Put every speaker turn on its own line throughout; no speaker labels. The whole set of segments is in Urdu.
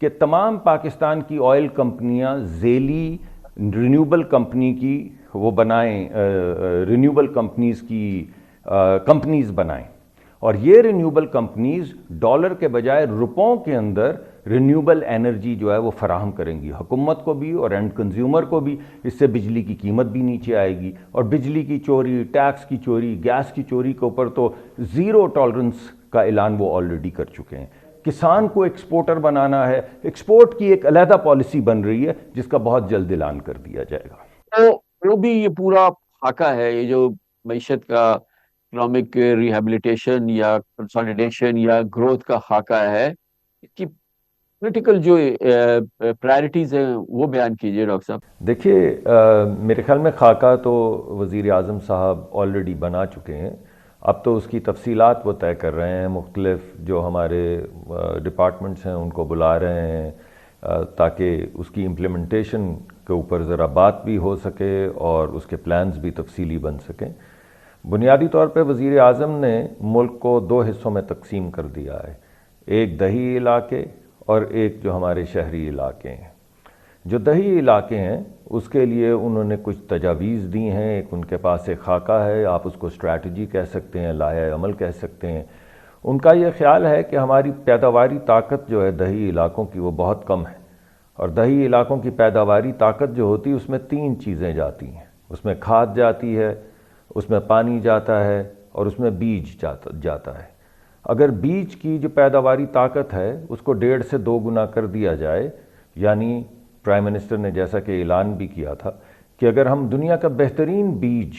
کہ تمام پاکستان کی آئل کمپنیاں ذیلی رینیوبل کمپنی کی وہ بنائیں، رینیوبل کمپنیز کی کمپنیز بنائیں، اور یہ رینیوبل کمپنیز ڈالر کے بجائے روپوں کے اندر رینیوبل انرجی جو ہے وہ فراہم کریں گی، حکومت کو بھی اور اینڈ کنزیومر کو بھی۔ اس سے بجلی کی قیمت بھی نیچے آئے گی، اور بجلی کی چوری، ٹیکس کی چوری، گیس کی چوری کے اوپر تو زیرو ٹالرنس کا اعلان وہ آلریڈی کر چکے ہیں۔ کسان کو ایکسپورٹر بنانا ہے، ایکسپورٹ کی ایک علیحدہ پالیسی بن رہی ہے جس کا بہت جلد اعلان کر دیا جائے گا۔
تو وہ بھی یہ پورا خاکہ ہے، یہ جو معیشت کا اکنامک ریہیبلیٹیشن یا کنسالیڈیشن یا گروتھ کا خاکہ ہے، اس کی پولیٹیکل جو پرائرٹیز ہیں وہ بیان کیجیے ڈاکٹر صاحب۔
دیکھیے، میرے خیال میں خاکہ تو وزیر اعظم صاحب آلریڈی بنا چکے ہیں، اب تو اس کی تفصیلات وہ طے کر رہے ہیں، مختلف جو ہمارے ڈپارٹمنٹس ہیں ان کو بلا رہے ہیں تاکہ اس کی امپلیمنٹیشن کے اوپر ذرا بات بھی ہو سکے اور اس کے پلانز بھی تفصیلی بن سکیں۔ بنیادی طور پہ وزیر اعظم نے ملک کو دو حصوں میں تقسیم کر دیا ہے، ایک دیہی علاقے اور ایک جو ہمارے شہری علاقے ہیں۔ جو دیہی علاقے ہیں اس کے لیے انہوں نے کچھ تجاویز دی ہیں، ایک ان کے پاس ایک خاکہ ہے، آپ اس کو اسٹریٹجی کہہ سکتے ہیں، لائحہ عمل کہہ سکتے ہیں۔ ان کا یہ خیال ہے کہ ہماری پیداواری طاقت جو ہے دیہی علاقوں کی وہ بہت کم ہے، اور دیہی علاقوں کی پیداواری طاقت جو ہوتی ہے اس میں تین چیزیں جاتی ہیں، اس میں کھاد جاتی ہے، اس میں پانی جاتا ہے، اور اس میں بیج جاتا ہے۔ اگر بیج کی جو پیداواری طاقت ہے اس کو 1.5 سے 2 گنا کر دیا جائے، یعنی پرائم منسٹر نے جیسا کہ اعلان بھی کیا تھا کہ اگر ہم دنیا کا بہترین بیج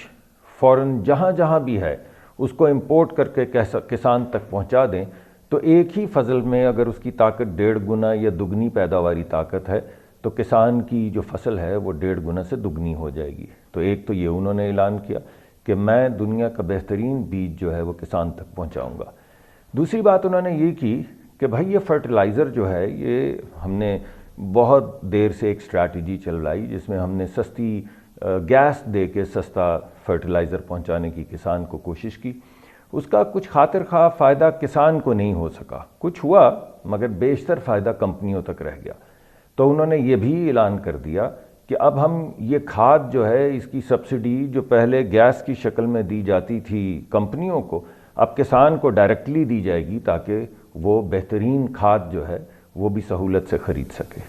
فوراً جہاں جہاں بھی ہے اس کو امپورٹ کر کے کسان تک پہنچا دیں، تو ایک ہی فصل میں اگر اس کی طاقت 1.5 گنا یا دگنی پیداواری طاقت ہے تو کسان کی جو فصل ہے وہ 1.5 گنا سے دگنی ہو جائے گی۔ تو ایک تو یہ انہوں نے اعلان کیا کہ میں دنیا کا بہترین بیج جو ہے وہ کسان تک پہنچاؤں گا۔ دوسری بات انہوں نے یہ کی کہ بھائی یہ فرٹیلائزر جو ہے، یہ ہم نے بہت دیر سے ایک اسٹریٹجی چلائی جس میں ہم نے سستی گیس دے کے سستا فرٹیلائزر پہنچانے کی کسان کو کوشش کی، اس کا کچھ خاطر خواہ فائدہ کسان کو نہیں ہو سکا، کچھ ہوا مگر بیشتر فائدہ کمپنیوں تک رہ گیا۔ تو انہوں نے یہ بھی اعلان کر دیا کہ اب ہم یہ کھاد جو ہے اس کی سبسڈی جو پہلے گیس کی شکل میں دی جاتی تھی کمپنیوں کو، اب کسان کو ڈائریکٹلی دی جائے گی تاکہ وہ بہترین کھاد جو ہے وہ بھی سہولت سے خرید سکے۔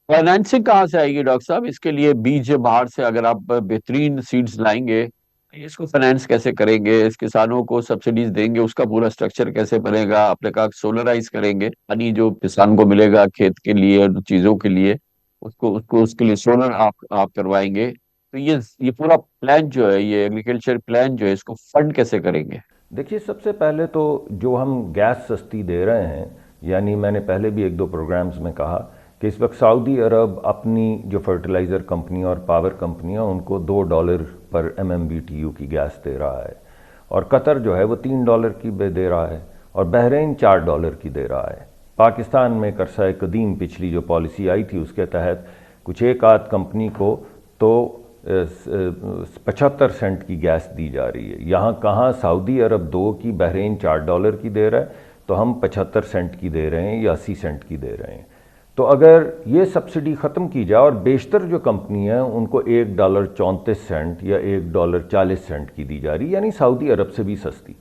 فائنانسنگ کہاں سے آئے گی ڈاکٹر صاحب اس کے لیے؟ بیج باہر سے اگر آپ بہترین سیڈز لائیں گے، اس کو فائنانس کیسے کریں گے؟ اس کسانوں کو سبسڈیز دیں گے، اس کا پورا اسٹرکچر کیسے بنے گا؟ آپ نے کہا سولرائز کریں گے، یعنی جو کسان کو ملے گا کھیت کے لیے اور چیزوں کے لیے اس کے لیے سولر آپ کروائیں گے، تو یہ پورا پلان جو ہے، یہ ایگریکلچر پلان جو ہے، اس کو فنڈ کیسے کریں گے؟
دیکھیے، سب سے پہلے تو جو ہم گیس سستی دے رہے ہیں، یعنی میں نے پہلے بھی 1-2 پروگرامز میں کہا کہ اس وقت سعودی عرب اپنی جو فرٹیلائزر کمپنیاں اور پاور کمپنیاں ان کو $2 پر MMBTU کی گیس دے رہا ہے، اور قطر جو ہے وہ $3 کی دے رہا ہے، اور بحرین $4 کی دے رہا ہے۔ پاکستان میں ایک عرصہ قدیم پچھلی جو پالیسی آئی تھی اس کے تحت کچھ ایک آدھ کمپنی کو تو 75 سینٹ کی گیس دی جا رہی ہے۔ یہاں کہاں سعودی عرب 2 کی، بحرین $4 کی دے رہا ہے، تو ہم 75 سینٹ کی دے رہے ہیں یا 80 سینٹ کی دے رہے ہیں۔ تو اگر یہ سبسڈی ختم کی جائے، اور بیشتر جو کمپنی ہیں ان کو $1.34 یا $1.40 کی دی جا رہی ہے، یعنی سعودی عرب سے بھی سستی،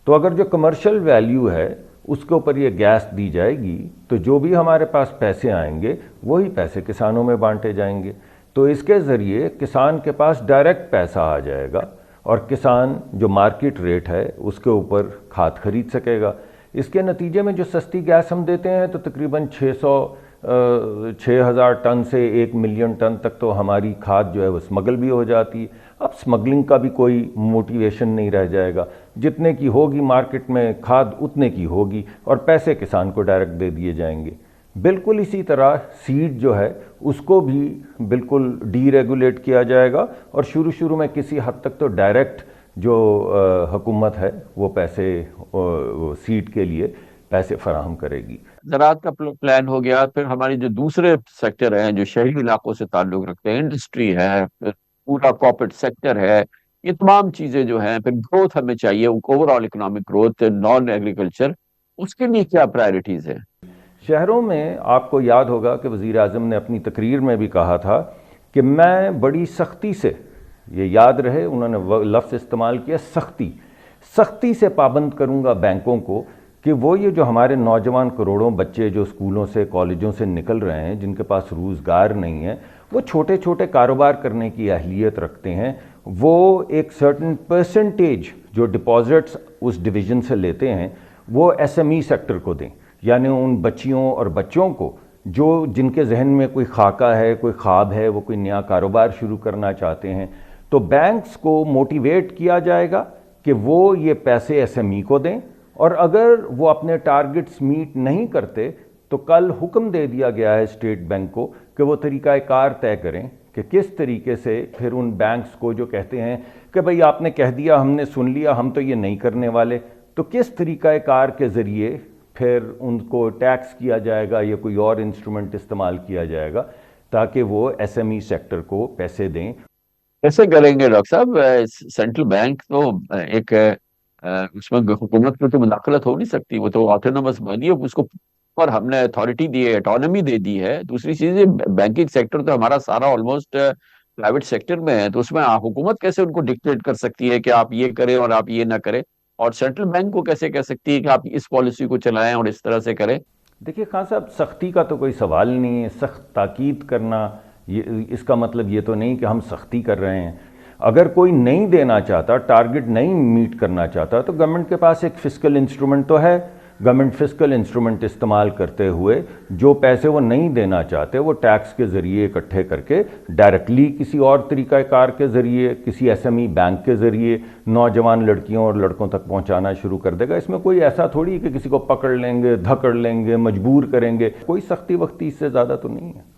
تو اگر جو کمرشل ویلیو ہے اس کے اوپر یہ گیس دی جائے گی تو جو بھی ہمارے پاس پیسے آئیں گے وہی پیسے کسانوں میں بانٹے جائیں گے، تو اس کے ذریعے کسان کے پاس ڈائریکٹ پیسہ آ جائے گا، اور کسان جو مارکیٹ ریٹ ہے اس کے اوپر کھاد خرید سکے گا۔ اس کے نتیجے میں جو سستی گیس ہم دیتے ہیں تو تقریباً 6,000 ٹن سے 1 ملین ٹن تک تو ہماری کھاد جو ہے وہ سمگل بھی ہو جاتی ہے۔ اب سمگلنگ کا بھی کوئی موٹیویشن نہیں رہ جائے گا، جتنے کی ہوگی مارکیٹ میں کھاد اتنے کی ہوگی، اور پیسے کسان کو ڈائریکٹ دے دیے جائیں گے۔ بالکل اسی طرح سیڈ جو ہے اس کو بھی بالکل ڈی ریگولیٹ کیا جائے گا، اور شروع میں کسی حد تک تو ڈائریکٹ جو حکومت ہے وہ پیسے سیڈ کے لیے پیسے فراہم کرے گی۔
زراعت کا پلان ہو گیا، پھر ہماری جو دوسرے سیکٹر ہیں جو شہری علاقوں سے تعلق رکھتے ہیں، انڈسٹری ہے، پورا کارپوریٹ سیکٹر ہے، یہ تمام چیزیں جو ہیں، پھر گروتھ ہمیں چاہیے، overall economic growth, non agriculture, اس کے لیے کیا پرائرٹیز ہے؟
شہروں میں آپ کو یاد ہوگا کہ وزیر اعظم نے اپنی تقریر میں بھی کہا تھا کہ میں بڑی سختی سے، یہ یاد رہے انہوں نے لفظ استعمال کیا، سختی سے پابند کروں گا بینکوں کو کہ وہ یہ جو ہمارے نوجوان کروڑوں بچے جو اسکولوں سے کالجوں سے نکل رہے ہیں، جن کے پاس روزگار نہیں ہے، وہ چھوٹے چھوٹے کاروبار کرنے کی اہلیت رکھتے ہیں، وہ ایک سرٹن پرسنٹیج جو ڈپازٹس اس ڈویژن سے لیتے ہیں وہ ایس ایم ای سیکٹر کو دیں، یعنی ان بچیوں اور بچوں کو جو جن کے ذہن میں کوئی خاکہ ہے، کوئی خواب ہے، وہ کوئی نیا کاروبار شروع کرنا چاہتے ہیں، تو بینکس کو موٹیویٹ کیا جائے گا کہ وہ یہ پیسے ایس ایم ای کو دیں، اور اگر وہ اپنے ٹارگٹس میٹ نہیں کرتے تو کل حکم دے دیا گیا ہے اسٹیٹ بینک کو کہ وہ طریقہ کار طے کریں کہ کس طریقے سے پھر ان بینکس کو جو کہتے ہیں کہ بھئی آپ نے کہہ دیا، ہم نے سن لیا، ہم تو یہ نہیں کرنے والے، تو کس طریقہ کار کے ذریعے پھر ان کو ٹیکس کیا جائے گا یا کوئی اور انسٹرومنٹ استعمال کیا جائے گا تاکہ وہ ایس ایم ای سیکٹر کو پیسے دیں۔
کیسے کریں گے ڈاکٹر صاحب؟ سینٹرل بینک تو ایک اس میں حکومت میں تو مداخلت ہو نہیں سکتی، وہ تو آٹونومس بنی ہے، اس کو پر ہم نے اتھارٹی دی ہے، اٹانومی دے دی ہے۔ دوسری چیز بینکنگ سیکٹر تو ہمارا سارا آلموسٹ پرائیویٹ سیکٹر میں ہے، تو اس میں حکومت کیسے ان کو ڈکٹیٹ کر سکتی ہے کہ آپ یہ کریں اور آپ یہ نہ کریں، اور سینٹرل بینک کو کیسے کہہ سکتی ہے کہ آپ اس پالیسی کو چلائیں اور اس طرح سے کریں؟
دیکھیے خان صاحب، سختی کا تو کوئی سوال نہیں ہے، سخت تاکید کرنا اس کا مطلب یہ تو نہیں کہ ہم سختی کر رہے ہیں۔ اگر کوئی نہیں دینا چاہتا، ٹارگٹ نہیں میٹ کرنا چاہتا، تو گورنمنٹ کے پاس ایک فسکل انسٹرومنٹ تو ہے، گورنمنٹ فسکل انسٹرومنٹ استعمال کرتے ہوئے جو پیسے وہ نہیں دینا چاہتے وہ ٹیکس کے ذریعے اکٹھے کر کے ڈائریکٹلی کسی اور طریقہ کار کے ذریعے، کسی ایس ایم ای بینک کے ذریعے نوجوان لڑکیوں اور لڑکوں تک پہنچانا شروع کر دے گا۔ اس میں کوئی ایسا تھوڑی کہ کسی کو پکڑ لیں گے، دھکڑ لیں گے، مجبور کریں گے، کوئی سختی وقتی اس سے زیادہ تو نہیں ہے۔